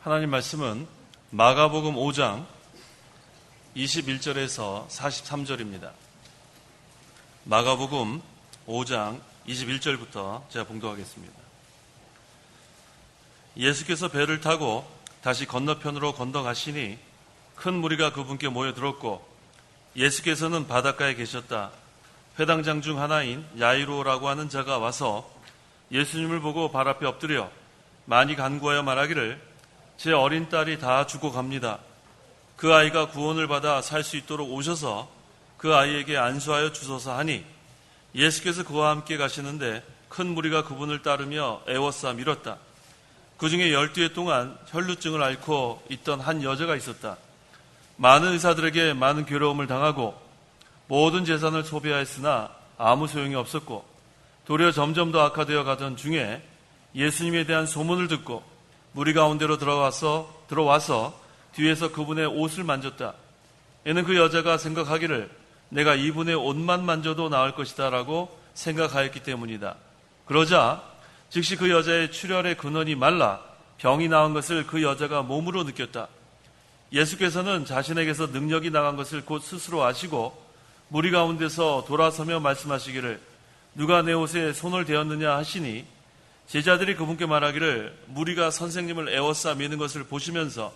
하나님 말씀은 마가복음 5장 21절에서 43절입니다. 마가복음 5장 21절부터 제가 봉독하겠습니다. 예수께서 배를 타고 다시 건너편으로 건너가시니 큰 무리가 그분께 모여들었고 예수께서는 바닷가에 계셨다. 회당장 중 하나인 야이로라고 하는 자가 와서 예수님을 보고 발 앞에 엎드려 많이 간구하여 말하기를 제 어린 딸이 다 죽어갑니다. 그 아이가 구원을 받아 살 수 있도록 오셔서 그 아이에게 안수하여 주소서 하니 예수께서 그와 함께 가시는데 큰 무리가 그분을 따르며 애워싸 밀었다. 그 중에 12해 동안 혈루증을 앓고 있던 한 여자가 있었다. 많은 의사들에게 많은 괴로움을 당하고 모든 재산을 소비하였으나 아무 소용이 없었고 도리어 점점 더 악화되어 가던 중에 예수님에 대한 소문을 듣고 무리 가운데로 들어와서 뒤에서 그분의 옷을 만졌다. 이는 그 여자가 생각하기를 내가 이분의 옷만 만져도 나을 것이다 라고 생각하였기 때문이다. 그러자 즉시 그 여자의 출혈의 근원이 말라 병이 나은 것을 그 여자가 몸으로 느꼈다. 예수께서는 자신에게서 능력이 나간 것을 곧 스스로 아시고 무리 가운데서 돌아서며 말씀하시기를 누가 내 옷에 손을 대었느냐 하시니 제자들이 그분께 말하기를 무리가 선생님을 애워싸 미는 것을 보시면서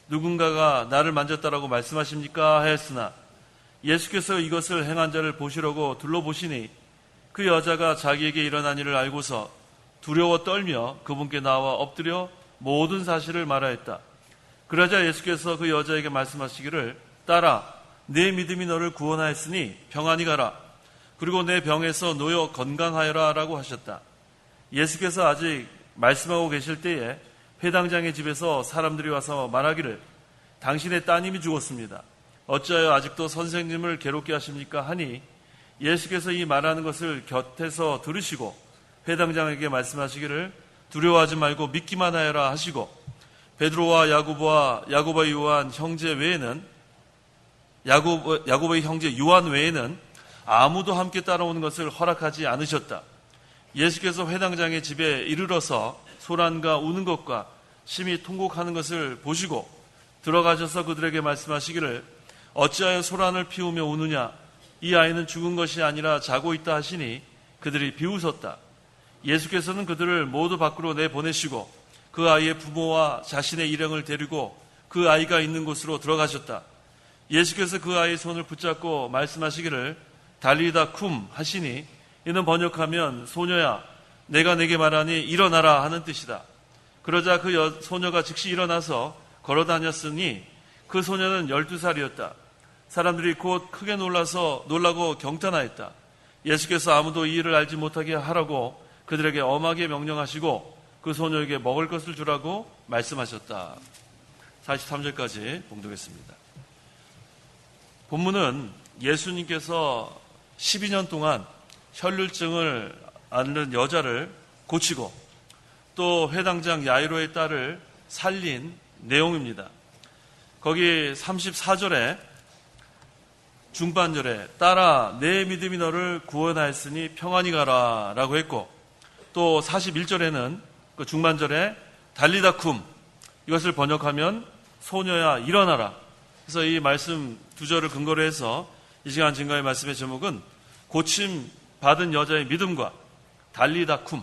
누군가가 나를 만졌다라고 말씀하십니까 하였으나 예수께서 이것을 행한 자를 보시려고 둘러보시니 그 여자가 자기에게 일어난 일을 알고서 두려워 떨며 그분께 나와 엎드려 모든 사실을 말하였다. 그러자 예수께서 그 여자에게 말씀하시기를 딸아 내 믿음이 너를 구원하였으니 평안히 가라. 그리고 내 병에서 놓여 건강하여라 라고 하셨다. 예수께서 아직 말씀하고 계실 때에 회당장의 집에서 사람들이 와서 말하기를 당신의 따님이 죽었습니다. 어찌하여 아직도 선생님을 괴롭게 하십니까? 하니 예수께서 이 말하는 것을 곁에서 들으시고 회당장에게 말씀하시기를 두려워하지 말고 믿기만 하여라 하시고 베드로와 야고보의 요한 형제 외에는 야고보의 형제 요한 외에는 아무도 함께 따라오는 것을 허락하지 않으셨다. 예수께서 회당장의 집에 이르러서 소란과 우는 것과 심히 통곡하는 것을 보시고 들어가셔서 그들에게 말씀하시기를 어찌하여 소란을 피우며 우느냐 이 아이는 죽은 것이 아니라 자고 있다 하시니 그들이 비웃었다. 예수께서는 그들을 모두 밖으로 내보내시고 그 아이의 부모와 자신의 일행을 데리고 그 아이가 있는 곳으로 들어가셨다. 예수께서 그 아이의 손을 붙잡고 말씀하시기를 달리다 쿰 하시니 이는 번역하면 소녀야 내가 내게 말하니 일어나라 하는 뜻이다. 그러자 그 소녀가 즉시 일어나서 걸어다녔으니 그 소녀는 12살이었다. 사람들이 곧 크게 놀라고 경탄하였다. 예수께서 아무도 이 일을 알지 못하게 하라고 그들에게 엄하게 명령하시고 그 소녀에게 먹을 것을 주라고 말씀하셨다. 43절까지 봉독했습니다. 본문은 예수님께서 12년 동안 혈루증을 앓는 여자를 고치고 또 회당장 야이로의 딸을 살린 내용입니다. 거기 34절에 중반절에 딸아 내 믿음이 너를 구원하였으니 평안히 가라 라고 했고 또 41절에는 그 중반절에 달리다 쿰 이것을 번역하면 소녀야 일어나라. 그래서 이 말씀 두 절을 근거로 해서 이 시간 증거의 말씀의 제목은 고침받은 여자의 믿음과 달리다 쿰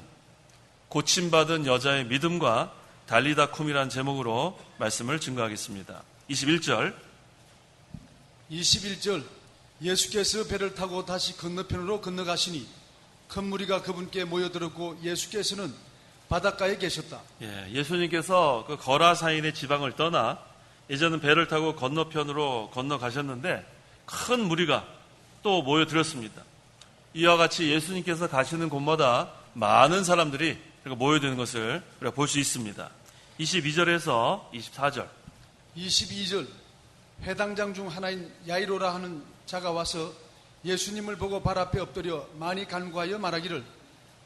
고침받은 여자의 믿음과 달리다 쿰이라는 제목으로 말씀을 증거하겠습니다. 21절 예수께서 배를 타고 다시 건너편으로 건너가시니 큰 무리가 그분께 모여들었고 예수께서는 바닷가에 계셨다. 예수님께서 그 거라사인의 지방을 떠나 이제는 배를 타고 건너편으로 건너가셨는데 큰 무리가 또 모여들었습니다. 이와 같이 예수님께서 가시는 곳마다 많은 사람들이 모여드는 것을 우리가 볼 수 있습니다. 22절에서 24절 22절 회당장 중 하나인 야이로라 하는 자가 와서 예수님을 보고 발 앞에 엎드려 많이 간구하여 말하기를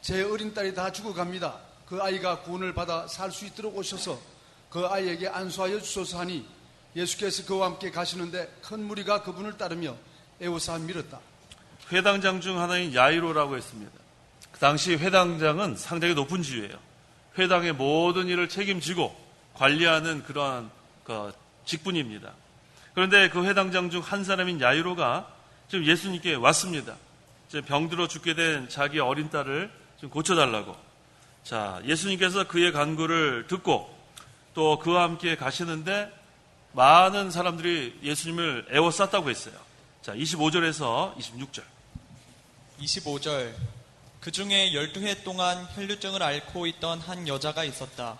제 어린 딸이 다 죽어갑니다. 그 아이가 구원을 받아 살 수 있도록 오셔서 그 아이에게 안수하여 주소서 하니 예수께서 그와 함께 가시는데 큰 무리가 그분을 따르며 애워싸 밀었다. 회당장 중 하나인 야이로라고 했습니다. 그 당시 회당장은 상당히 높은 지위예요. 회당의 모든 일을 책임지고 관리하는 그러한 직분입니다. 그런데 그 회당장 중 한 사람인 야이로가 지금 예수님께 왔습니다. 지금 병들어 죽게 된 자기 어린 딸을 좀 고쳐달라고. 자, 예수님께서 그의 간구를 듣고 또 그와 함께 가시는데 많은 사람들이 예수님을 애워쌌다고 했어요. 자, 25절에서 26절. 25절. 그 중에 12해 동안 혈류증을 앓고 있던 한 여자가 있었다.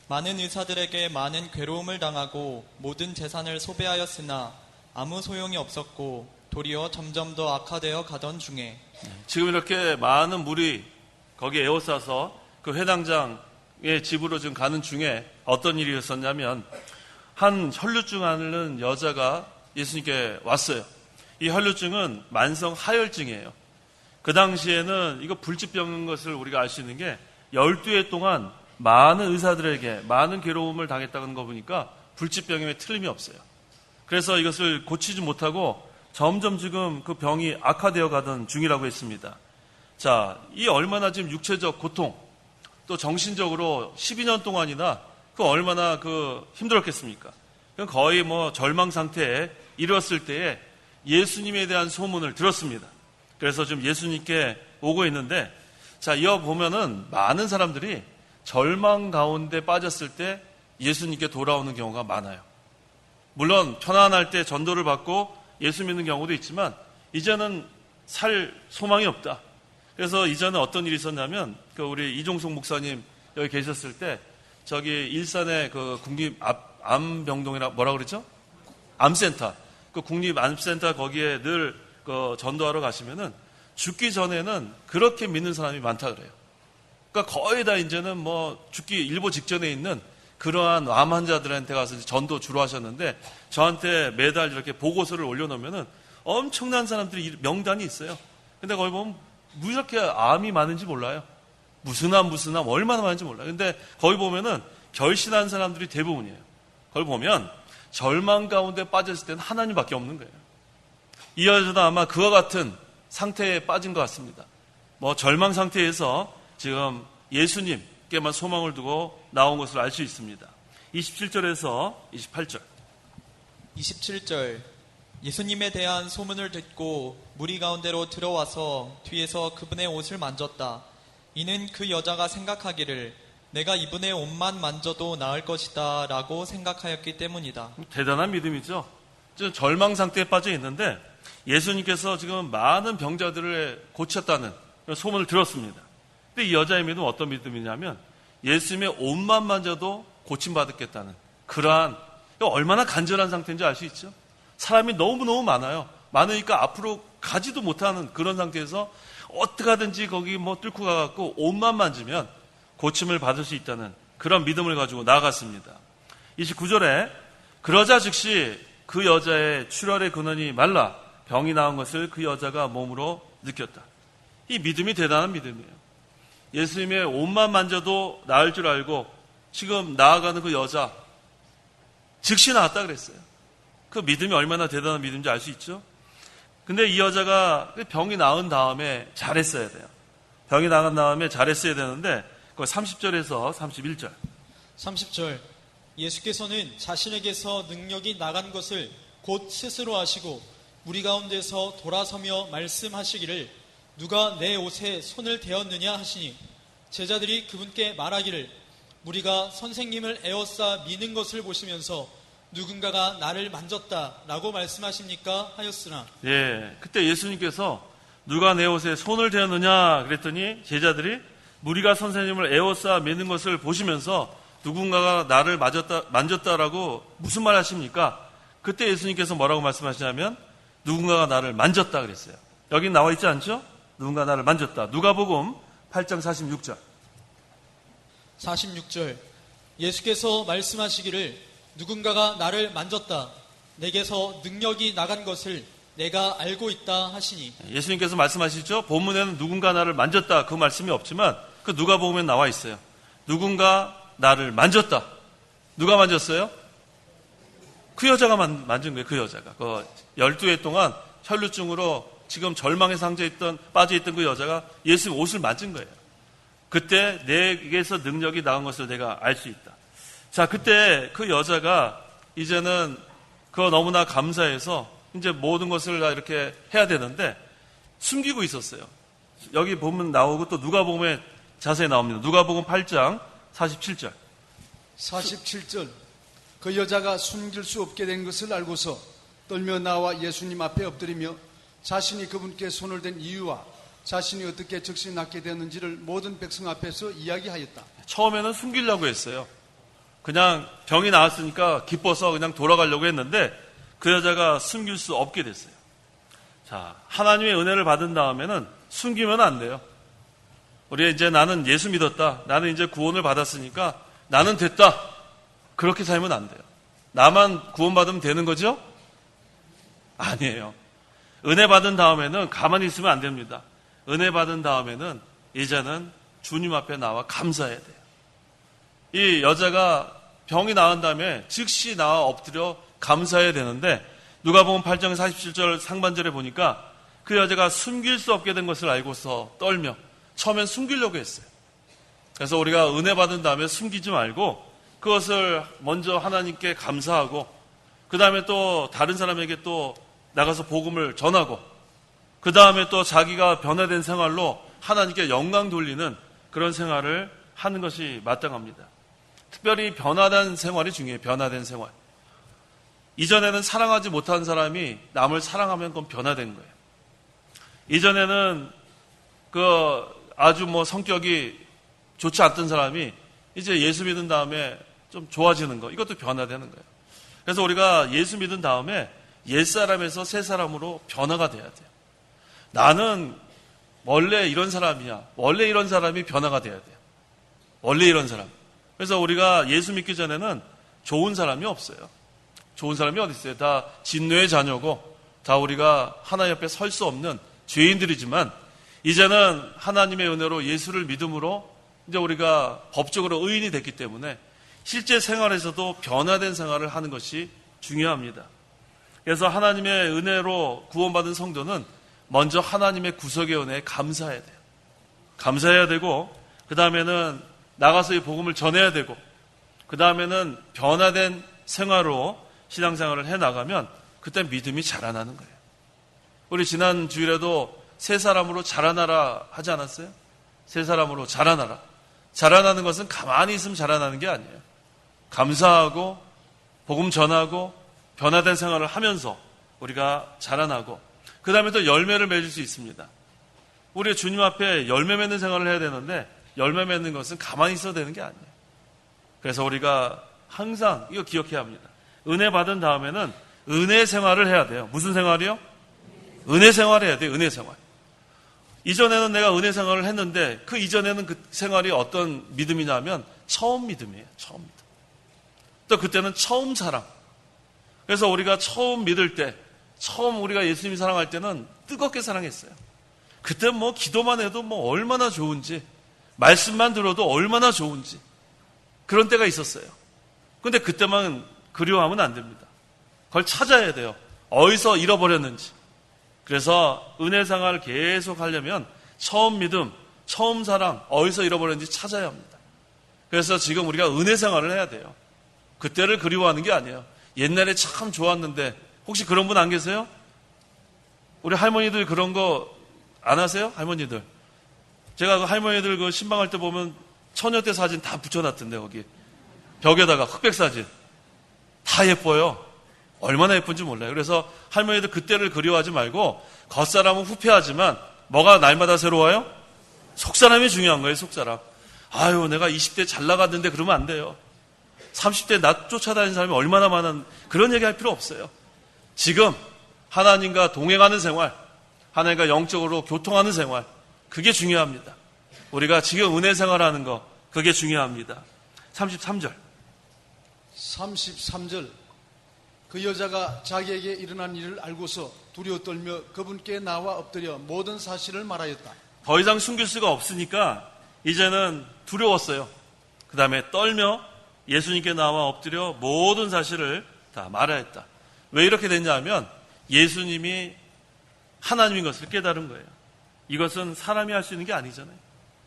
많은 의사들에게 많은 괴로움을 당하고 모든 재산을 소비하였으나 아무 소용이 없었고 도리어 점점 더 악화되어 가던 중에 지금 이렇게 많은 물이 거기에 에워싸서 그 회당장의 집으로 지금 가는 중에 어떤 일이 있었냐면 한 혈류증 앓는 여자가 예수님께 왔어요. 이 혈류증은 만성 하혈증이에요. 그 당시에는 이거 불치병인 것을 우리가 알 수 있는 게 12해 동안 많은 의사들에게 많은 괴로움을 당했다는 거 보니까 불치병임에 틀림이 없어요. 그래서 이것을 고치지 못하고 점점 지금 그 병이 악화되어 가던 중이라고 했습니다. 자, 이 얼마나 지금 육체적 고통, 또 정신적으로 12년 동안이나 그 얼마나 힘들었겠습니까? 거의 절망 상태에 이르렀을 때에 예수님에 대한 소문을 들었습니다. 그래서 지금 예수님께 오고 있는데, 자, 이어 보면은 많은 사람들이 절망 가운데 빠졌을 때 예수님께 돌아오는 경우가 많아요. 물론 편안할 때 전도를 받고 예수 믿는 경우도 있지만 이제는 살 소망이 없다. 그래서 이전에 어떤 일이 있었냐면 우리 이종석 목사님 여기 계셨을 때 저기 일산의 국립 암병동이라 뭐라 그러죠? 암센터. 국립 암센터 거기에 늘 전도하러 가시면은 죽기 전에는 그렇게 믿는 사람이 많다 그래요. 그러니까 거의 다 이제는 죽기 일보 직전에 있는 그러한 암 환자들한테 가서 전도 주로 하셨는데 저한테 매달 이렇게 보고서를 올려놓으면은 엄청난 사람들이 명단이 있어요. 근데 거기 보면 무지하게 암이 많은지 몰라요. 무슨 암 얼마나 많은지 몰라요. 근데 거기 보면은 결신한 사람들이 대부분이에요. 거기 보면 절망 가운데 빠졌을 때는 하나님밖에 없는 거예요. 이 여자도 아마 그와 같은 상태에 빠진 것 같습니다. 절망 상태에서 지금 예수님께만 소망을 두고 나온 것을 알 수 있습니다. 27절에서 28절. 27절. 예수님에 대한 소문을 듣고 무리 가운데로 들어와서 뒤에서 그분의 옷을 만졌다. 이는 그 여자가 생각하기를 내가 이분의 옷만 만져도 나을 것이다 라고 생각하였기 때문이다. 대단한 믿음이죠. 지금 절망 상태에 빠져 있는데 예수님께서 지금 많은 병자들을 고쳤다는 소문을 들었습니다. 근데 이 여자의 믿음은 어떤 믿음이냐면 예수님의 옷만 만져도 고침받았겠다는 그러한, 얼마나 간절한 상태인지 알 수 있죠. 사람이 너무너무 많아요. 많으니까 앞으로 가지도 못하는 그런 상태에서 어떻게 하든지 거기 뚫고 가갖고 옷만 만지면 고침을 받을 수 있다는 그런 믿음을 가지고 나아갔습니다. 29절에 그러자 즉시 그 여자의 출혈의 근원이 말라 병이 나은 것을 그 여자가 몸으로 느꼈다. 이 믿음이 대단한 믿음이에요. 예수님의 옷만 만져도 나을 줄 알고 지금 나아가는 그 여자 즉시 나았다 그랬어요. 그 믿음이 얼마나 대단한 믿음인지 알 수 있죠. 근데 이 여자가 병이 나은 다음에 잘했어야 돼요. 병이 나은 다음에 잘했어야 되는데 30절에서 31절. 30절. 예수께서는 자신에게서 능력이 나간 것을 곧 스스로 아시고 무리 가운데서 돌아서며 말씀하시기를 누가 내 옷에 손을 대었느냐 하시니 제자들이 그분께 말하기를 무리가 선생님을 에워싸 미는 것을 보시면서 누군가가 나를 만졌다 라고 말씀하십니까 하였으나 그때 예수님께서 누가 내 옷에 손을 대었느냐 그랬더니 제자들이 무리가 선생님을 에워싸 매는 것을 보시면서 누군가가 나를 만졌다라고 무슨 말 하십니까? 그때 예수님께서 뭐라고 말씀하시냐면 누군가가 나를 만졌다 그랬어요. 여기 나와 있지 않죠? 누군가 나를 만졌다. 누가복음 8장 46절. 46절. 예수께서 말씀하시기를 누군가가 나를 만졌다. 내게서 능력이 나간 것을 내가 알고 있다 하시니. 예수님께서 말씀하시죠. 본문에는 누군가 나를 만졌다 그 말씀이 없지만 그 누가복음에 나와 있어요. 누군가 나를 만졌다. 누가 만졌어요? 그 여자가 만진 거예요. 그 여자가. 12해 동안 혈루증으로 지금 절망에 빠져있던 그 여자가 예수님 옷을 만진 거예요. 그때 내게서 능력이 나온 것을 내가 알 수 있다. 자, 그때 그 여자가 이제는 그거 너무나 감사해서 이제 모든 것을 다 이렇게 해야 되는데 숨기고 있었어요. 여기 보면 나오고 또 누가복음에 자세히 나옵니다. 누가복음 8장 47절. 47절. 그 여자가 숨길 수 없게 된 것을 알고서 떨며 나와 예수님 앞에 엎드리며 자신이 그분께 손을 댄 이유와 자신이 어떻게 적신이 낫게 되었는지를 모든 백성 앞에서 이야기하였다. 처음에는 숨기려고 했어요. 그냥 병이 나았으니까 기뻐서 그냥 돌아가려고 했는데 그 여자가 숨길 수 없게 됐어요. 자, 하나님의 은혜를 받은 다음에는 숨기면 안 돼요. 우리 이제 나는 예수 믿었다. 나는 이제 구원을 받았으니까 나는 됐다. 그렇게 살면 안 돼요. 나만 구원받으면 되는 거죠? 아니에요. 은혜 받은 다음에는 가만히 있으면 안 됩니다. 은혜 받은 다음에는 이제는 주님 앞에 나와 감사해야 돼요. 이 여자가 병이 나은 다음에 즉시 나와 엎드려 감사해야 되는데 누가복음 8장 47절 상반절에 보니까 그 여자가 숨길 수 없게 된 것을 알고서 떨며 처음엔 숨기려고 했어요. 그래서 우리가 은혜 받은 다음에 숨기지 말고 그것을 먼저 하나님께 감사하고 그 다음에 또 다른 사람에게 또 나가서 복음을 전하고 그 다음에 또 자기가 변화된 생활로 하나님께 영광 돌리는 그런 생활을 하는 것이 마땅합니다. 특별히 변화된 생활이 중요해요. 변화된 생활. 이전에는 사랑하지 못한 사람이 남을 사랑하면 그건 변화된 거예요. 이전에는 아주 성격이 좋지 않던 사람이 이제 예수 믿은 다음에 좀 좋아지는 거. 이것도 변화되는 거예요. 그래서 우리가 예수 믿은 다음에 옛사람에서 새사람으로 변화가 돼야 돼요. 나는 원래 이런 사람이야. 원래 이런 사람이 변화가 돼야 돼요. 원래 이런 사람. 그래서 우리가 예수 믿기 전에는 좋은 사람이 없어요. 좋은 사람이 어디 있어요? 다 진노의 자녀고 다 우리가 하나님 앞에 설 수 없는 죄인들이지만 이제는 하나님의 은혜로 예수를 믿음으로 이제 우리가 법적으로 의인이 됐기 때문에 실제 생활에서도 변화된 생활을 하는 것이 중요합니다. 그래서 하나님의 은혜로 구원받은 성도는 먼저 하나님의 구속의 은혜에 감사해야 돼요. 감사해야 되고 그 다음에는 나가서 이 복음을 전해야 되고 그 다음에는 변화된 생활로 신앙생활을 해나가면 그때 믿음이 자라나는 거예요. 우리 지난 주일에도 새 사람으로 자라나라 하지 않았어요? 새 사람으로 자라나라. 자라나는 것은 가만히 있으면 자라나는 게 아니에요. 감사하고 복음 전하고 변화된 생활을 하면서 우리가 자라나고 그 다음에 또 열매를 맺을 수 있습니다. 우리 주님 앞에 열매 맺는 생활을 해야 되는데 열매 맺는 것은 가만히 있어야 되는 게 아니에요. 그래서 우리가 항상 이거 기억해야 합니다. 은혜 받은 다음에는 은혜 생활을 해야 돼요. 무슨 생활이요? 은혜 생활을 해야 돼요. 은혜 생활. 이전에는 내가 은혜 생활을 했는데 그 이전에는 그 생활이 어떤 믿음이냐면 처음 믿음이에요. 처음 믿음. 또 그때는 처음 사랑. 그래서 우리가 처음 믿을 때 처음 우리가 예수님 사랑할 때는 뜨겁게 사랑했어요. 그때 기도만 해도 얼마나 좋은지 말씀만 들어도 얼마나 좋은지 그런 때가 있었어요. 그런데 그때만 그리워하면 안 됩니다. 그걸 찾아야 돼요. 어디서 잃어버렸는지. 그래서 은혜 생활을 계속 하려면 처음 믿음, 처음 사랑 어디서 잃어버렸는지 찾아야 합니다. 그래서 지금 우리가 은혜 생활을 해야 돼요. 그때를 그리워하는 게 아니에요. 옛날에 참 좋았는데 혹시 그런 분 안 계세요? 우리 할머니들 그런 거 안 하세요? 할머니들. 제가 그 할머니들 그 신방할 때 보면 처녀 때 사진 다 붙여놨던데 거기 벽에다가 흑백 사진 다 예뻐요. 얼마나 예쁜지 몰라요. 그래서 할머니들 그때를 그리워하지 말고 겉사람은 후패하지만 뭐가 날마다 새로워요? 속사람이 중요한 거예요. 속사람. 아유 내가 20대 잘 나갔는데 그러면 안 돼요. 30대 나 쫓아다니는 사람이 얼마나 많은 그런 얘기할 필요 없어요. 지금 하나님과 동행하는 생활, 하나님과 영적으로 교통하는 생활, 그게 중요합니다. 우리가 지금 은혜 생활하는 거 그게 중요합니다. 33절. 33절. 그 여자가 자기에게 일어난 일을 알고서 두려워 떨며 그분께 나와 엎드려 모든 사실을 말하였다. 더 이상 숨길 수가 없으니까 이제는 두려웠어요. 그 다음에 떨며 예수님께 나와 엎드려 모든 사실을 다 말하였다. 왜 이렇게 됐냐 하면 예수님이 하나님인 것을 깨달은 거예요. 이것은 사람이 할 수 있는 게 아니잖아요.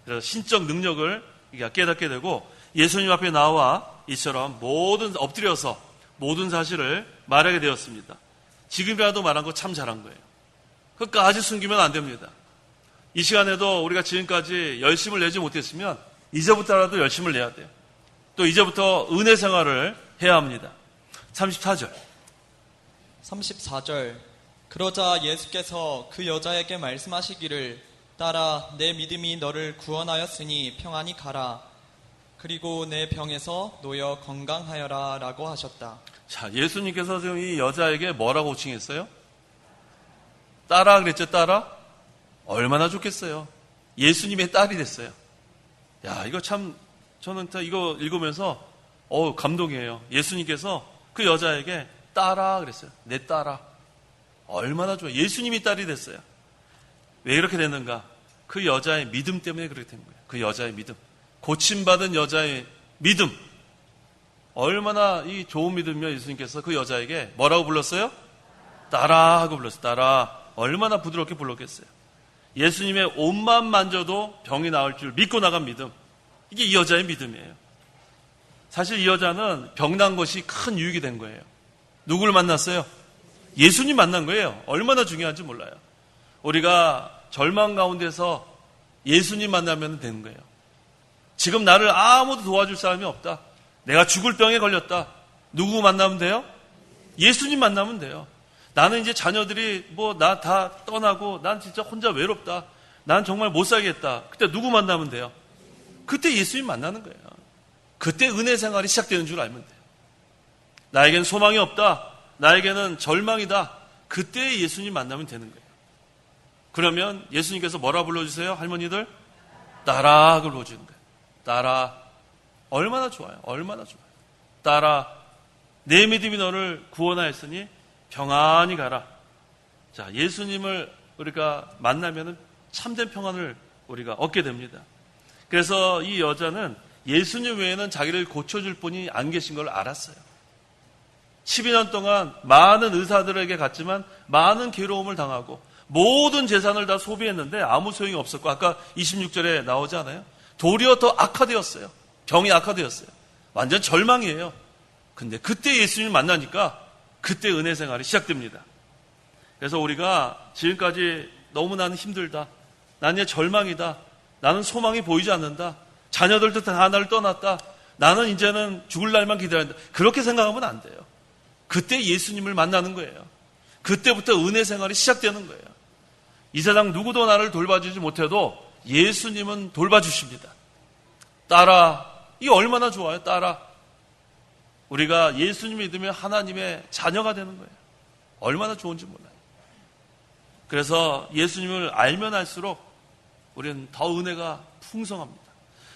그래서 신적 능력을 깨닫게 되고 예수님 앞에 나와 이처럼 엎드려서 모든 사실을 말하게 되었습니다. 지금이라도 말한 거 참 잘한 거예요. 끝까지 숨기면 안 됩니다. 이 시간에도 우리가 지금까지 열심을 내지 못했으면 이제부터라도 열심을 내야 돼요. 또 이제부터 은혜 생활을 해야 합니다. 34절. 34절. 그러자 예수께서 그 여자에게 말씀하시기를 딸아 내 믿음이 너를 구원하였으니 평안히 가라. 그리고 내 병에서 놓여 건강하여라 라고 하셨다. 자, 예수님께서 지금 이 여자에게 뭐라고 호칭했어요? 딸아 그랬죠, 딸아? 얼마나 좋겠어요. 예수님의 딸이 됐어요. 야, 이거 참, 저는 이거 읽으면서, 감동이에요. 예수님께서 그 여자에게 딸아 그랬어요. 내 딸아. 얼마나 좋아요. 예수님이 딸이 됐어요. 왜 이렇게 됐는가? 그 여자의 믿음 때문에 그렇게 된 거예요. 그 여자의 믿음. 고침받은 여자의 믿음. 얼마나 이 좋은 믿음이며 예수님께서 그 여자에게 뭐라고 불렀어요? 딸아 하고 불렀어요. 딸아. 얼마나 부드럽게 불렀겠어요. 예수님의 옷만 만져도 병이 나을 줄 믿고 나간 믿음. 이게 이 여자의 믿음이에요. 사실 이 여자는 병난 것이 큰 유익이 된 거예요. 누구를 만났어요? 예수님 만난 거예요. 얼마나 중요한지 몰라요. 우리가 절망 가운데서 예수님 만나면 되는 거예요. 지금 나를 아무도 도와줄 사람이 없다. 내가 죽을 병에 걸렸다. 누구 만나면 돼요? 예수님 만나면 돼요. 나는 이제 자녀들이 나 다 떠나고 난 진짜 혼자 외롭다. 난 정말 못 살겠다. 그때 누구 만나면 돼요? 그때 예수님 만나는 거예요. 그때 은혜 생활이 시작되는 줄 알면 돼요. 나에겐 소망이 없다. 나에게는 절망이다. 그때 예수님 만나면 되는 거예요. 그러면 예수님께서 뭐라 불러주세요? 할머니들? 딸아 불러주는 거예요. 딸아. 얼마나 좋아요. 얼마나 좋아요. 딸아. 내 믿음이 너를 구원하였으니 평안히 가라. 자, 예수님을 우리가 만나면 참된 평안을 우리가 얻게 됩니다. 그래서 이 여자는 예수님 외에는 자기를 고쳐줄 분이 안 계신 걸 알았어요. 12년 동안 많은 의사들에게 갔지만 많은 괴로움을 당하고 모든 재산을 다 소비했는데 아무 소용이 없었고 아까 26절에 나오지 않아요? 도리어 더 악화되었어요. 병이 악화되었어요. 완전 절망이에요. 근데 그때 예수님을 만나니까 그때 은혜 생활이 시작됩니다. 그래서 우리가 지금까지 너무 나는 힘들다. 나는 절망이다. 나는 소망이 보이지 않는다. 자녀들도 다 나를 떠났다. 나는 이제는 죽을 날만 기다린다. 그렇게 생각하면 안 돼요. 그때 예수님을 만나는 거예요. 그때부터 은혜 생활이 시작되는 거예요. 이 세상 누구도 나를 돌봐주지 못해도 예수님은 돌봐주십니다. 딸아, 이게 얼마나 좋아요. 딸아. 우리가 예수님 믿으면 하나님의 자녀가 되는 거예요. 얼마나 좋은지 몰라요. 그래서 예수님을 알면 알수록 우리는 더 은혜가 풍성합니다.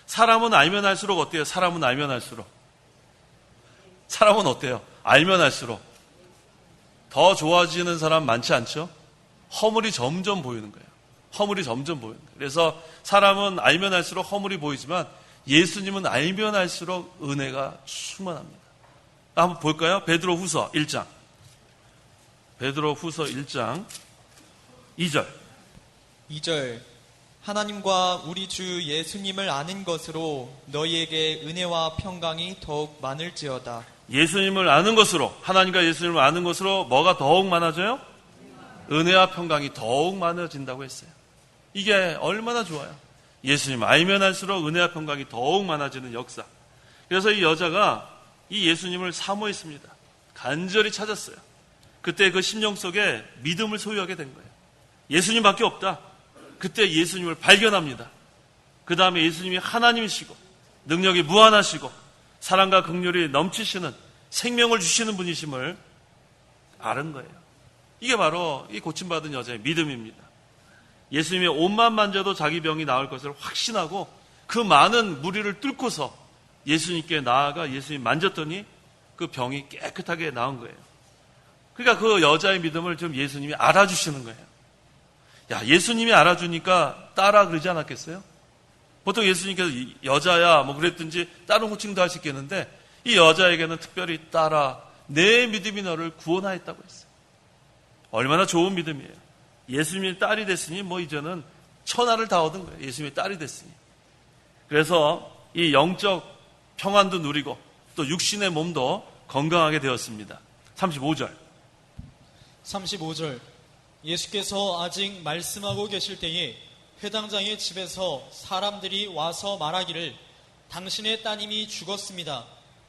사람은 알면 알수록 어때요? 사람은 알면 알수록. 사람은 어때요? 알면 알수록. 더 좋아지는 사람 많지 않죠? 허물이 점점 보이는 거예요. 허물이 점점 보이는 거예요. 그래서 사람은 알면 알수록 허물이 보이지만 예수님은 알면 알수록 은혜가 충만합니다. 한번 볼까요? 베드로 후서 1장. 베드로 후서 1장 2절. 2절. 하나님과 우리 주 예수님을 아는 것으로 너희에게 은혜와 평강이 더욱 많을지어다. 예수님을 아는 것으로, 하나님과 예수님을 아는 것으로 뭐가 더욱 많아져요? 은혜와 평강이 더욱 많아진다고 했어요. 이게 얼마나 좋아요. 예수님 알면 알수록 은혜와 평강이 더욱 많아지는 역사. 그래서 이 여자가 이 예수님을 사모했습니다. 간절히 찾았어요. 그때 그 심령 속에 믿음을 소유하게 된 거예요. 예수님밖에 없다. 그때 예수님을 발견합니다. 그 다음에 예수님이 하나님이시고 능력이 무한하시고 사랑과 긍휼이 넘치시는 생명을 주시는 분이심을 아는 거예요. 이게 바로 이 고침받은 여자의 믿음입니다. 예수님의 옷만 만져도 자기 병이 나을 것을 확신하고 그 많은 무리를 뚫고서 예수님께 나아가 예수님 만졌더니 그 병이 깨끗하게 나은 거예요. 그러니까 그 여자의 믿음을 좀 예수님이 알아주시는 거예요. 야, 예수님이 알아주니까 딸아 그러지 않았겠어요? 보통 예수님께서 여자야 뭐 그랬든지 다른 호칭도 할 수 있겠는데 이 여자에게는 특별히 딸아 내 믿음이 너를 구원하였다고 했어요. 얼마나 좋은 믿음이에요. 예수님이 딸이 됐으니 뭐 이제는 천하를 다 얻은 거예요. 예수님이 딸이 됐으니. 그래서 이 영적 평안도 누리고 또 육신의 몸도 건강하게 되었습니다. 35절. 35절. 예수께서 아직 말씀하고 계실 때에 회당장의 집에서 사람들이 와서 말하기를 당신의 따님이 죽었습니다.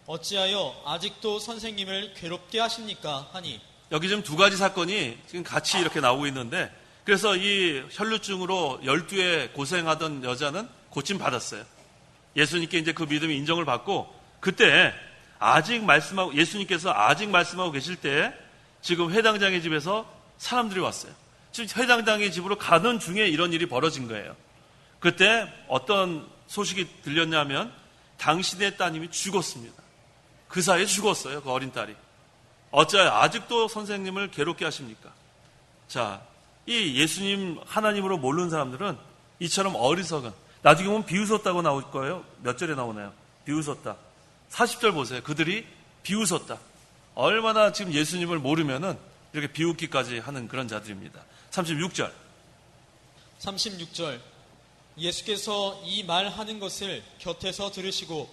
어찌하여 아직도 선생님을 괴롭게 하십니까? 하니. 여기 지금 두 가지 사건이 지금 같이 이렇게 나오고 있는데, 그래서 이 혈루증으로 12회 고생하던 여자는 고침 받았어요. 예수님께 이제 그 믿음이 인정을 받고, 그때 예수님께서 아직 말씀하고 계실 때 지금 회당장의 집에서 사람들이 왔어요. 지금 회당장의 집으로 가는 중에 이런 일이 벌어진 거예요. 그때 어떤 소식이 들렸냐면 당신의 따님이 죽었습니다. 그 사이에 죽었어요. 그 어린 딸이. 어찌하여 아직도 선생님을 괴롭게 하십니까? 자, 이 예수님 하나님으로 모르는 사람들은 이처럼 어리석은, 나중에 보면 비웃었다고 나올 거예요. 몇 절에 나오나요? 비웃었다. 40절 보세요. 그들이 비웃었다. 얼마나 지금 예수님을 모르면은 이렇게 비웃기까지 하는 그런 자들입니다. 36절. 36절. 예수께서 이 말하는 것을 곁에서 들으시고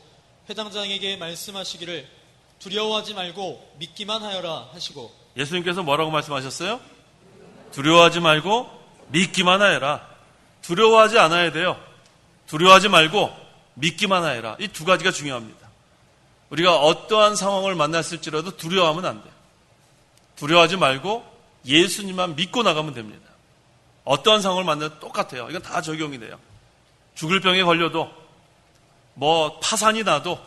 회당장에게 말씀하시기를 두려워하지 말고 믿기만 하여라 하시고. 예수님께서 뭐라고 말씀하셨어요? 두려워하지 말고 믿기만 하여라. 두려워하지 않아야 돼요. 두려워하지 말고 믿기만 하여라. 이 두 가지가 중요합니다. 우리가 어떠한 상황을 만났을지라도 두려워하면 안 돼요. 두려워하지 말고 예수님만 믿고 나가면 됩니다. 어떠한 상황을 만나도 똑같아요. 이건 다 적용이 돼요. 죽을 병에 걸려도, 뭐 파산이 나도,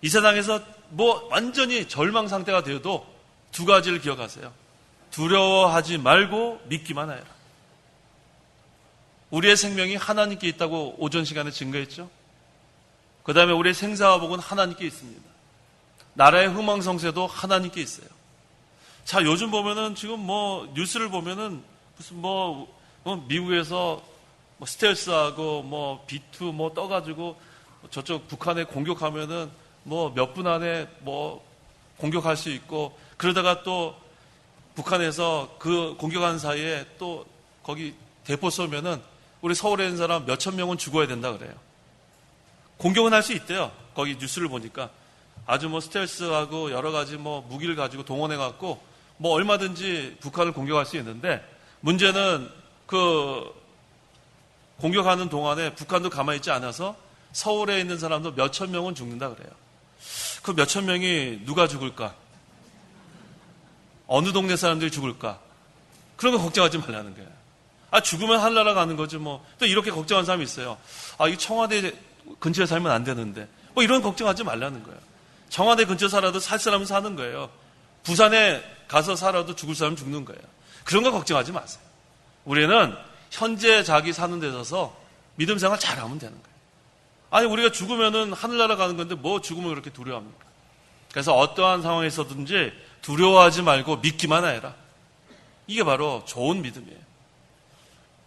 이 세상에서 뭐 완전히 절망 상태가 되어도 두 가지를 기억하세요. 두려워하지 말고 믿기만 하여라. 우리의 생명이 하나님께 있다고 오전 시간에 증거했죠. 그 다음에 우리의 생사와 복은 하나님께 있습니다. 나라의 흥망성쇠도 하나님께 있어요. 자, 요즘 보면은 지금 뭐 뉴스를 보면은 무슨 미국에서 스텔스하고 B2 떠가지고 저쪽 북한에 공격하면은 몇 분 안에 공격할 수 있고, 그러다가 또 북한에서 그 공격하는 사이에 또 거기 대포 쏘면은 우리 서울에 있는 사람 몇천 명은 죽어야 된다 그래요. 공격은 할 수 있대요. 거기 뉴스를 보니까 아주 스텔스하고 여러 가지 무기를 가지고 동원해 갖고 얼마든지 북한을 공격할 수 있는데, 문제는 그 공격하는 동안에 북한도 가만히 있지 않아서 서울에 있는 사람도 몇천 명은 죽는다 그래요. 그 몇천 명이 누가 죽을까? 어느 동네 사람들이 죽을까? 그런 거 걱정하지 말라는 거예요. 죽으면 하늘나라 가는 거지 또 이렇게 걱정하는 사람이 있어요. 이 청와대 근처에 살면 안 되는데 이런 걱정하지 말라는 거예요. 청와대 근처 살아도 살 사람은 사는 거예요. 부산에 가서 살아도 죽을 사람은 죽는 거예요. 그런 거 걱정하지 마세요. 우리는 현재 자기 사는 데 서서 믿음 생활 잘하면 되는 거예요. 우리가 죽으면은 하늘나라 가는 건데 죽으면 그렇게 두려워합니까? 그래서 어떠한 상황에서든지 두려워하지 말고 믿기만 하여라. 이게 바로 좋은 믿음이에요.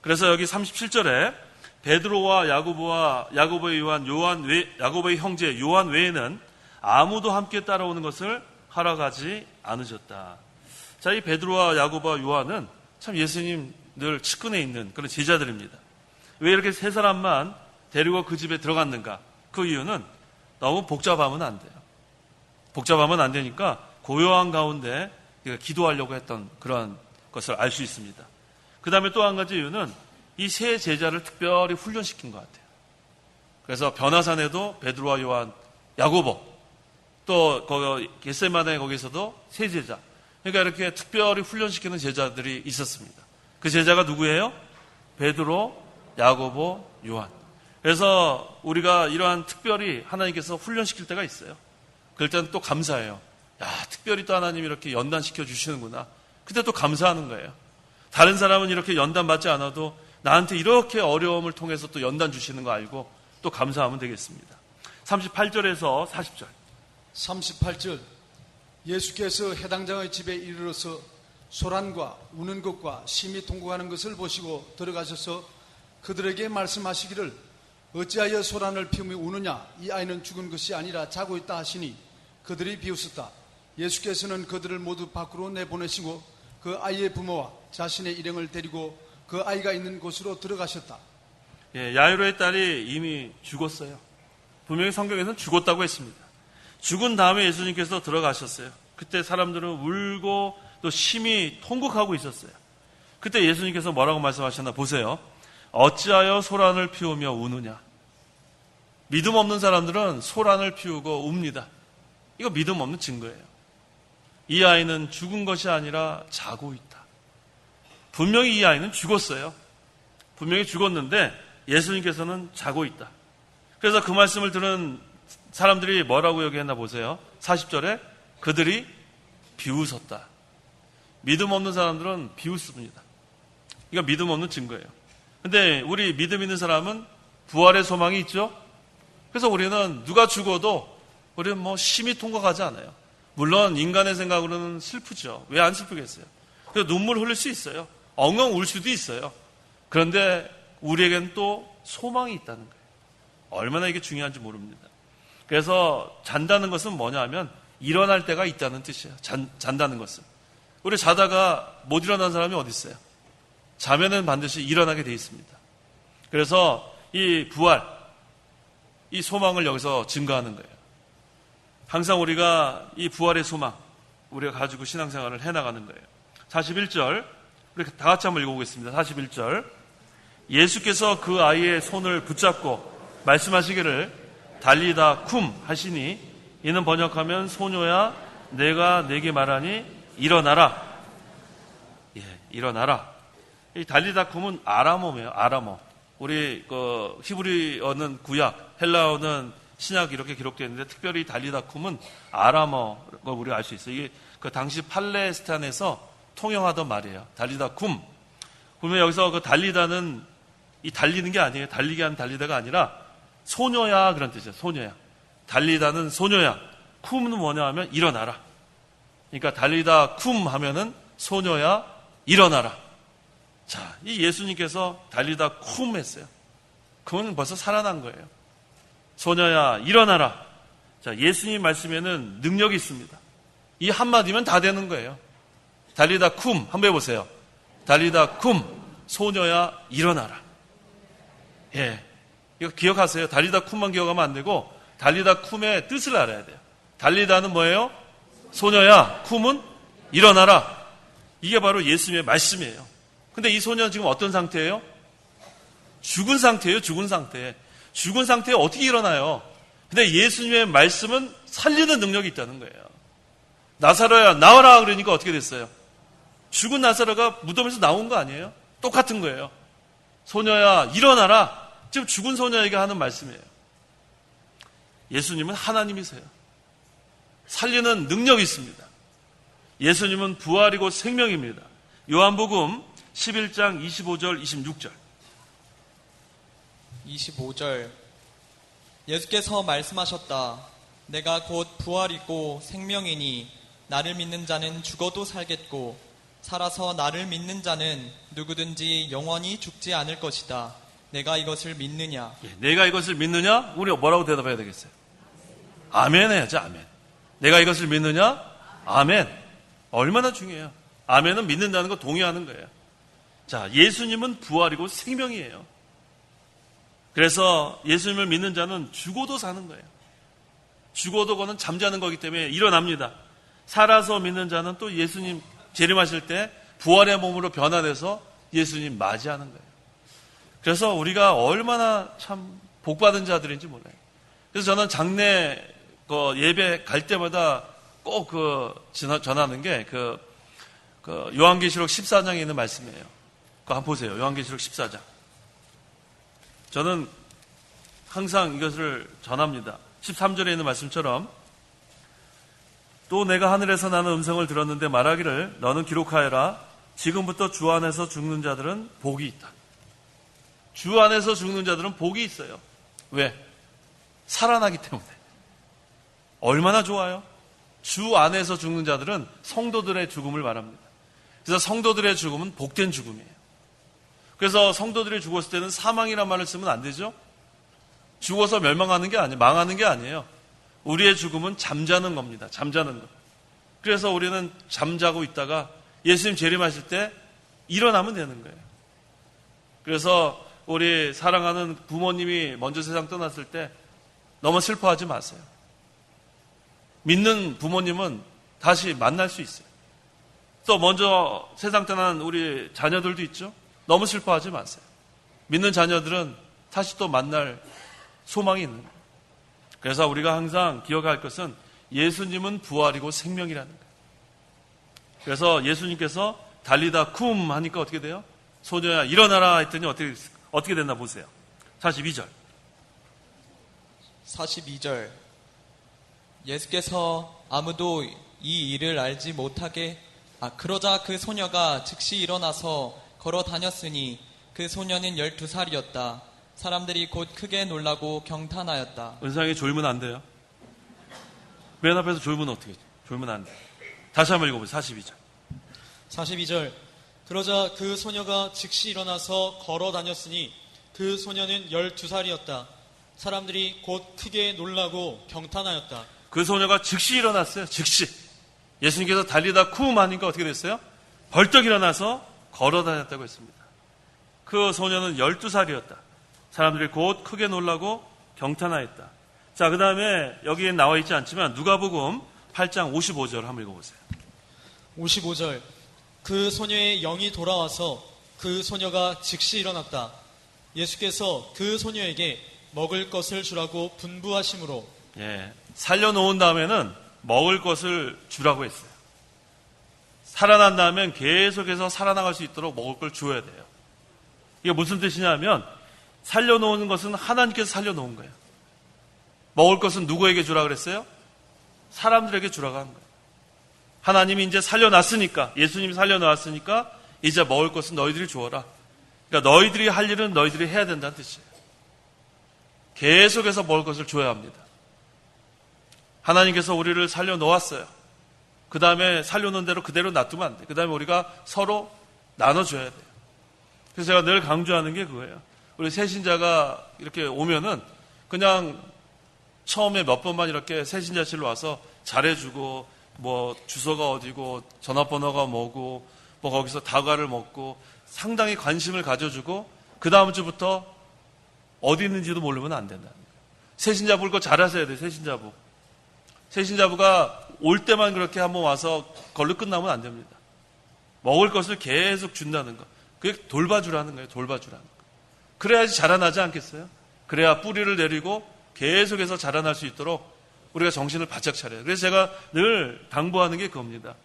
그래서 여기 37절에 베드로와 야고보의 형제 요한 외에는 아무도 함께 따라오는 것을 허락하지 않으셨다. 자, 이 베드로와 야고보와 요한은 참 예수님 늘 측근에 있는 그런 제자들입니다. 왜 이렇게 세 사람만 데리고 그 집에 들어갔는가? 그 이유는 너무 복잡하면 안 돼요. 복잡하면 안 되니까 고요한 가운데 기도하려고 했던 그런 것을 알 수 있습니다. 그 다음에 또 한 가지 이유는 이 세 제자를 특별히 훈련시킨 것 같아요. 그래서 변화산에도 베드로와 요한, 야고보, 또 겟세마네 거기서도 세 제자, 그러니까 이렇게 특별히 훈련시키는 제자들이 있었습니다. 그 제자가 누구예요? 베드로, 야고보, 요한. 그래서 우리가 이러한 특별히 하나님께서 훈련시킬 때가 있어요. 그럴 때는 또 감사해요. 특별히 또 하나님이 이렇게 연단시켜 주시는구나. 그때 또 감사하는 거예요. 다른 사람은 이렇게 연단 받지 않아도 나한테 이렇게 어려움을 통해서 또 연단 주시는 거 알고 또 감사하면 되겠습니다. 38절에서 40절. 38절. 예수께서 해당장의 집에 이르러서 소란과 우는 것과 심히 통곡하는 것을 보시고 들어가셔서 그들에게 말씀하시기를 어찌하여 소란을 피우며 우느냐? 이 아이는 죽은 것이 아니라 자고 있다 하시니 그들이 비웃었다. 예수께서는 그들을 모두 밖으로 내보내시고 그 아이의 부모와 자신의 일행을 데리고 그 아이가 있는 곳으로 들어가셨다. 야이로의 딸이 이미 죽었어요. 분명히 성경에서는 죽었다고 했습니다. 죽은 다음에 예수님께서 들어가셨어요. 그때 사람들은 울고 또 심히 통곡하고 있었어요. 그때 예수님께서 뭐라고 말씀하셨나 보세요. 어찌하여 소란을 피우며 우느냐. 믿음 없는 사람들은 소란을 피우고 웁니다. 이거 믿음 없는 증거예요. 이 아이는 죽은 것이 아니라 자고 있다. 분명히 이 아이는 죽었어요. 분명히 죽었는데 예수님께서는 자고 있다. 그래서 그 말씀을 들은 사람들이 뭐라고 얘기했나 보세요. 40절에 그들이 비웃었다. 믿음 없는 사람들은 비웃습니다. 이거 믿음 없는 증거예요. 근데 우리 믿음 있는 사람은 부활의 소망이 있죠. 그래서 우리는 누가 죽어도 우리는 뭐 심히 통곡하지 않아요. 물론 인간의 생각으로는 슬프죠. 왜 안 슬프겠어요? 그래서 눈물 흘릴 수 있어요. 엉엉 울 수도 있어요. 그런데 우리에겐 또 소망이 있다는 거예요. 얼마나 이게 중요한지 모릅니다. 그래서 잔다는 것은 뭐냐면 일어날 때가 있다는 뜻이에요. 잔다는 것은. 우리 자다가 못 일어난 사람이 어디 있어요? 자면은 반드시 일어나게 돼 있습니다. 그래서 이 부활, 이 소망을 여기서 증거하는 거예요. 항상 우리가 이 부활의 소망, 우리가 가지고 신앙생활을 해나가는 거예요. 41절, 우리 다 같이 한번 읽어보겠습니다. 41절. 예수께서 그 아이의 손을 붙잡고 말씀하시기를 달리다 쿰 하시니 이는 번역하면 소녀야 내가 내게 말하니 일어나라. 예, 일어나라. 이 달리다 쿰은 아람어예요. 아람어. 우리 그 히브리어는 구약, 헬라어는 신약 이렇게 기록되어 있는데 특별히 달리다 쿰은 아람어가 우리가 알 수 있어요. 이게 그 당시 팔레스타인에서 통용하던 말이에요. 달리다 쿰. 그러면 여기서 그 달리다는 이 달리는 게 아니에요. 달리게 하는 달리다가 아니라 소녀야 그런 뜻이에요. 소녀야. 달리다는 소녀야. 쿰은 뭐냐 하면 일어나라. 그러니까 달리다 쿰 하면은 소녀야 일어나라. 자, 이 예수님께서 달리다 쿰 했어요. 그건 벌써 살아난 거예요. 소녀야 일어나라. 자, 예수님 말씀에는 능력이 있습니다. 이 한마디면 다 되는 거예요. 달리다 쿰 한번 해보세요. 달리다 쿰 소녀야 일어나라. 예, 이거 기억하세요. 달리다 쿰만 기억하면 안 되고 달리다 쿰의 뜻을 알아야 돼요. 달리다는 뭐예요? 소녀야. 쿰은 일어나라. 이게 바로 예수님의 말씀이에요. 근데 이 소녀는 지금 어떤 상태예요? 죽은 상태예요. 죽은 상태. 죽은 상태에 어떻게 일어나요? 근데 예수님의 말씀은 살리는 능력이 있다는 거예요. 나사로야 나와라 그러니까 어떻게 됐어요? 죽은 나사로가 무덤에서 나온 거 아니에요? 똑같은 거예요. 소녀야 일어나라. 지금 죽은 소녀에게 하는 말씀이에요. 예수님은 하나님이세요. 살리는 능력이 있습니다. 예수님은 부활이고 생명입니다. 요한복음 11장 25절 26절 25절 예수께서 말씀하셨다. 내가 곧 부활이고 생명이니 나를 믿는 자는 죽어도 살겠고 살아서 나를 믿는 자는 누구든지 영원히 죽지 않을 것이다. 내가 이것을 믿느냐? 예, 내가 이것을 믿느냐? 우리 뭐라고 대답해야 되겠어요? 아멘 해야죠. 아멘. 내가 이것을 믿느냐? 아멘. 얼마나 중요해요. 아멘은 믿는다는 거 동의하는 거예요. 자, 예수님은 부활이고 생명이에요. 그래서 예수님을 믿는 자는 죽어도 사는 거예요. 죽어도 그거는 잠자는 거기 때문에 일어납니다. 살아서 믿는 자는 또 예수님 재림하실 때 부활의 몸으로 변화돼서 예수님 맞이하는 거예요. 그래서 우리가 얼마나 참 복받은 자들인지 몰라요. 그래서 저는 장례 예배 갈 때마다 꼭 전하는 게 요한계시록 14장에 있는 말씀이에요. 그거 한번 보세요. 요한계시록 14장. 저는 항상 이것을 전합니다. 13절에 있는 말씀처럼 또 내가 하늘에서 나는 음성을 들었는데 말하기를 너는 기록하여라. 지금부터 주 안에서 죽는 자들은 복이 있다. 주 안에서 죽는 자들은 복이 있어요. 왜? 살아나기 때문에. 얼마나 좋아요? 주 안에서 죽는 자들은 성도들의 죽음을 말합니다. 그래서 성도들의 죽음은 복된 죽음이에요. 그래서 성도들이 죽었을 때는 사망이란 말을 쓰면 안 되죠. 죽어서 멸망하는 게 아니에요. 망하는 게 아니에요. 우리의 죽음은 잠자는 겁니다. 잠자는 것. 그래서 우리는 잠자고 있다가 예수님 재림하실 때 일어나면 되는 거예요. 그래서 우리 사랑하는 부모님이 먼저 세상 떠났을 때 너무 슬퍼하지 마세요. 믿는 부모님은 다시 만날 수 있어요. 또 먼저 세상 떠난 우리 자녀들도 있죠. 너무 슬퍼하지 마세요. 믿는 자녀들은 다시 또 만날 소망이 있는 거예요. 그래서 우리가 항상 기억할 것은 예수님은 부활이고 생명이라는 거예요. 그래서 예수님께서 달리다 쿰 하니까 어떻게 돼요? 소녀야 일어나라 했더니 어떻게 됐나 보세요. 42절. 42절. 예수께서 아무도 이 일을 알지 못하게 그러자 그 소녀가 즉시 일어나서 걸어 다녔으니 그 소녀는 12살이었다. 사람들이 곧 크게 놀라고 경탄하였다. 은상이 졸면 안 돼요. 맨 앞에서 졸면 어떻게 해요? 졸면 안 돼요. 다시 한번 읽어보세요. 42절. 42절. 그러자 그 소녀가 즉시 일어나서 걸어 다녔으니 그 소녀는 12살이었다. 사람들이 곧 크게 놀라고 경탄하였다. 그 소녀가 즉시 일어났어요. 즉시. 예수님께서 달리다 쿰 하니까 어떻게 됐어요? 벌떡 일어나서 걸어 다녔다고 했습니다. 그 소녀는 12살이었다. 사람들이 곧 크게 놀라고 경탄하였다. 자, 그 다음에 여기에 나와 있지 않지만 누가복음 8장 55절 한번 읽어보세요. 55절. 그 소녀의 영이 돌아와서 그 소녀가 즉시 일어났다. 예수께서 그 소녀에게 먹을 것을 주라고 분부하심으로. 예, 살려놓은 다음에는 먹을 것을 주라고 했어요. 살아난 다음엔 계속해서 살아나갈 수 있도록 먹을 걸 줘야 돼요. 이게 무슨 뜻이냐면 살려놓은 것은 하나님께서 살려놓은 거예요. 먹을 것은 누구에게 주라 그랬어요? 사람들에게 주라고 한 거예요. 하나님이 이제 살려놨으니까, 예수님이 살려놨으니까 이제 먹을 것은 너희들이 주어라. 그러니까 너희들이 할 일은 너희들이 해야 된다는 뜻이에요. 계속해서 먹을 것을 줘야 합니다. 하나님께서 우리를 살려놓았어요. 그 다음에 살려놓은 대로 그대로 놔두면 안 돼요. 그 다음에 우리가 서로 나눠줘야 돼요. 그래서 제가 늘 강조하는 게 그거예요. 우리 새신자가 이렇게 오면은 그냥 처음에 몇 번만 이렇게 새신자실로 와서 잘해주고 뭐 주소가 어디고 전화번호가 뭐고 뭐 거기서 다과를 먹고 상당히 관심을 가져주고 그 다음 주부터 어디 있는지도 모르면 안 된다는 거예요. 새신자 볼 거 잘하셔야 돼요. 새신자부. 새신자부가 올 때만 그렇게 한번 와서 걸로 끝나면 안 됩니다. 먹을 것을 계속 준다는 거. 그게 돌봐주라는 거예요. 돌봐주라는 거. 그래야지 자라나지 않겠어요? 그래야 뿌리를 내리고 계속해서 자라날 수 있도록 우리가 정신을 바짝 차려요. 그래서 제가 늘 당부하는 게 그겁니다.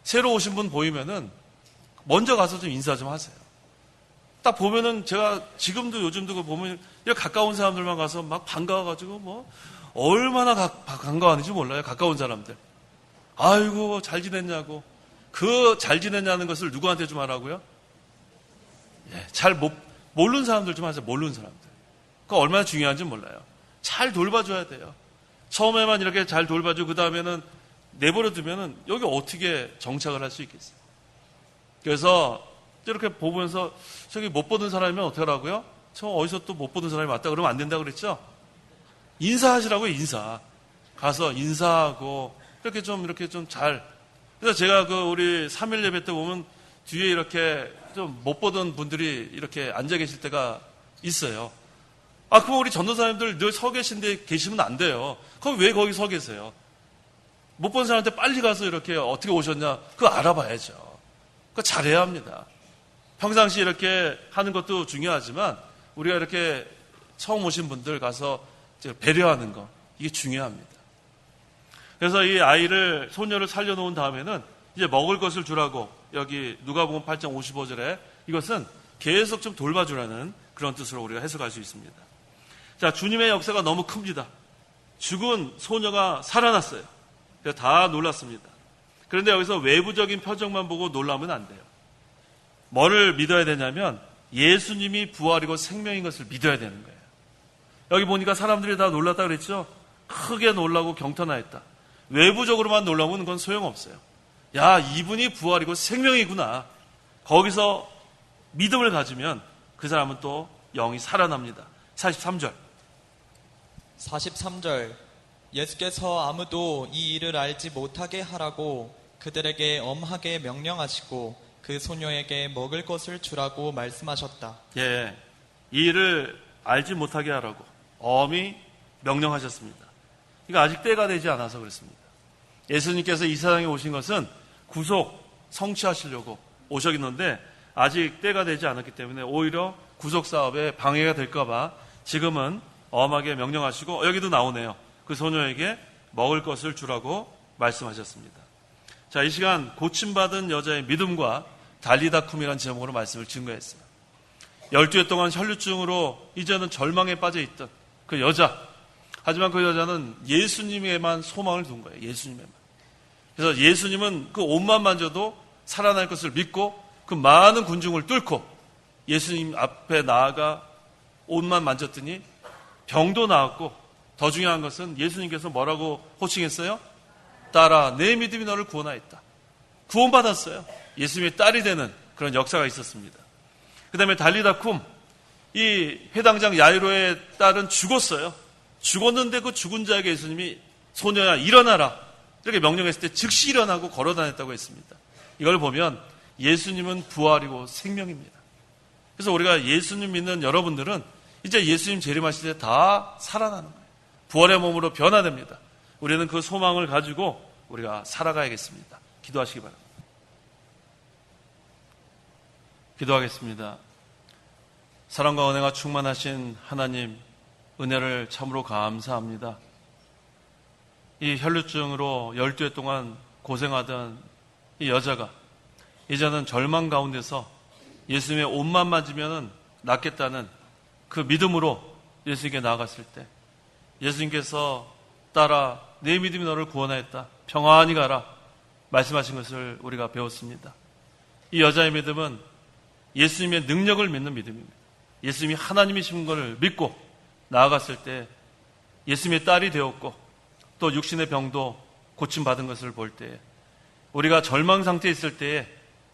새로 오신 분 보이면은 먼저 가서 좀 인사 좀 하세요. 딱 보면은 제가 지금도 요즘도 그 보면 이렇게 가까운 사람들만 가서 막 반가워가지고 뭐 얼마나 반가워하는지 몰라요. 가까운 사람들. 아이고 잘 지냈냐고. 그 잘 지냈냐는 것을 누구한테 좀 하라고요? 예, 모르는 사람들 좀 하세요. 모르는 사람들. 그거 얼마나 중요한지 몰라요. 잘 돌봐줘야 돼요. 처음에만 이렇게 잘 돌봐주고 그 다음에는 내버려 두면은 여기 어떻게 정착을 할 수 있겠어요? 그래서 이렇게 보면서 저기 못 보던 사람이면 어떻게 하라고요? 저 어디서 또 못 보던 사람이 왔다 그러면 안 된다고 그랬죠? 인사하시라고요, 인사. 가서 인사하고 이렇게 좀 잘. 그래서 제가 그 우리 3일 예배 때 보면 뒤에 이렇게 좀 못 보던 분들이 이렇게 앉아 계실 때가 있어요. 그럼 우리 전도사님들 늘 서 계신데 계시면 안 돼요. 그럼 왜 거기 서 계세요? 못 본 사람한테 빨리 가서 이렇게 어떻게 오셨냐? 그거 알아봐야죠. 그거 잘해야 합니다. 평상시 이렇게 하는 것도 중요하지만 우리가 이렇게 처음 오신 분들 가서 배려하는 거, 이게 중요합니다. 그래서 이 아이를, 소녀를 살려놓은 다음에는 이제 먹을 것을 주라고 여기 누가복음 8장 55절에 이것은 계속 좀 돌봐주라는 그런 뜻으로 우리가 해석할 수 있습니다. 자, 주님의 역사가 너무 큽니다. 죽은 소녀가 살아났어요. 그래서 다 놀랐습니다. 그런데 여기서 외부적인 표정만 보고 놀라면 안 돼요. 뭐를 믿어야 되냐면 예수님이 부활이고 생명인 것을 믿어야 되는 거예요. 여기 보니까 사람들이 다 놀랐다 그랬죠? 크게 놀라고 경탄하였다. 외부적으로만 놀라면 그건 소용없어요. 야, 이분이 부활이고 생명이구나. 거기서 믿음을 가지면 그 사람은 또 영이 살아납니다. 43절. 43절. 예수께서 아무도 이 일을 알지 못하게 하라고 그들에게 엄하게 명령하시고 그 소녀에게 먹을 것을 주라고 말씀하셨다. 예, 이 일을 알지 못하게 하라고 엄히 명령하셨습니다. 이거 아직 때가 되지 않아서 그렇습니다. 예수님께서 이 세상에 오신 것은 구속 성취하시려고 오셨는데 아직 때가 되지 않았기 때문에 오히려 구속 사업에 방해가 될까 봐 지금은 엄하게 명령하시고 여기도 나오네요. 그 소녀에게 먹을 것을 주라고 말씀하셨습니다. 자, 이 시간 고침받은 여자의 믿음과 달리다쿰이라는 제목으로 말씀을 증거했어요. 12해 동안 혈루증으로 이제는 절망에 빠져 있던 그 여자. 하지만 그 여자는 예수님에만 소망을 둔 거예요. 예수님에만. 그래서 예수님은 그 옷만 만져도 살아날 것을 믿고 그 많은 군중을 뚫고 예수님 앞에 나아가 옷만 만졌더니 병도 나았고 더 중요한 것은 예수님께서 뭐라고 호칭했어요? 딸아, 내 믿음이 너를 구원하였다. 구원받았어요. 예수님의 딸이 되는 그런 역사가 있었습니다. 그 다음에 달리다쿰, 이 회당장 야이로의 딸은 죽었어요. 죽었는데 그 죽은 자에게 예수님이 소녀야 일어나라 이렇게 명령했을 때 즉시 일어나고 걸어 다녔다고 했습니다. 이걸 보면 예수님은 부활이고 생명입니다. 그래서 우리가 예수님 믿는 여러분들은 이제 예수님 재림하실 때 다 살아나는 거예요. 부활의 몸으로 변화됩니다. 우리는 그 소망을 가지고 우리가 살아가야겠습니다. 기도하시기 바랍니다. 기도하겠습니다. 사랑과 은혜가 충만하신 하나님, 은혜를 참으로 감사합니다. 이 혈루증으로 12해 동안 고생하던 이 여자가 이제는 절망 가운데서 예수님의 옷만 만지면 낫겠다는 그 믿음으로 예수님께 나아갔을 때 예수님께서 딸아, 내 믿음이 너를 구원하였다. 평안히 가라. 말씀하신 것을 우리가 배웠습니다. 이 여자의 믿음은 예수님의 능력을 믿는 믿음입니다. 예수님이 하나님이신 것을 믿고 나아갔을 때 예수님의 딸이 되었고 또 육신의 병도 고침받은 것을 볼 때 우리가 절망 상태에 있을 때에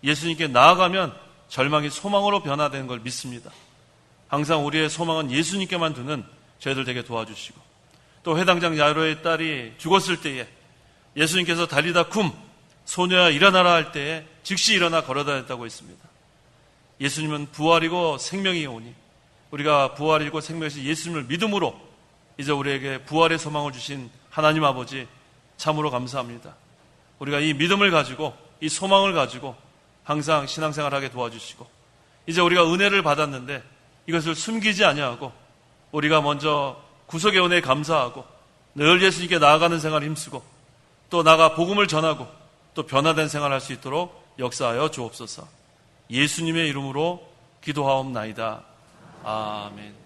예수님께 나아가면 절망이 소망으로 변화되는 걸 믿습니다. 항상 우리의 소망은 예수님께만 두는 저희들 되게 도와주시고 또 회당장 야이로의 딸이 죽었을 때에 예수님께서 달리다쿰 소녀야 일어나라 할 때에 즉시 일어나 걸어다녔다고 했습니다. 예수님은 부활이고 생명이 오니 우리가 부활이고 생명이신 예수님을 믿음으로 이제 우리에게 부활의 소망을 주신 하나님 아버지 참으로 감사합니다. 우리가 이 믿음을 가지고 이 소망을 가지고 항상 신앙생활하게 도와주시고 이제 우리가 은혜를 받았는데 이것을 숨기지 아니하고 우리가 먼저 구속의 은혜에 감사하고 늘 예수님께 나아가는 생활을 힘쓰고 또 나가 복음을 전하고 또 변화된 생활을 할 수 있도록 역사하여 주옵소서. 예수님의 이름으로 기도하옵나이다. 아멘.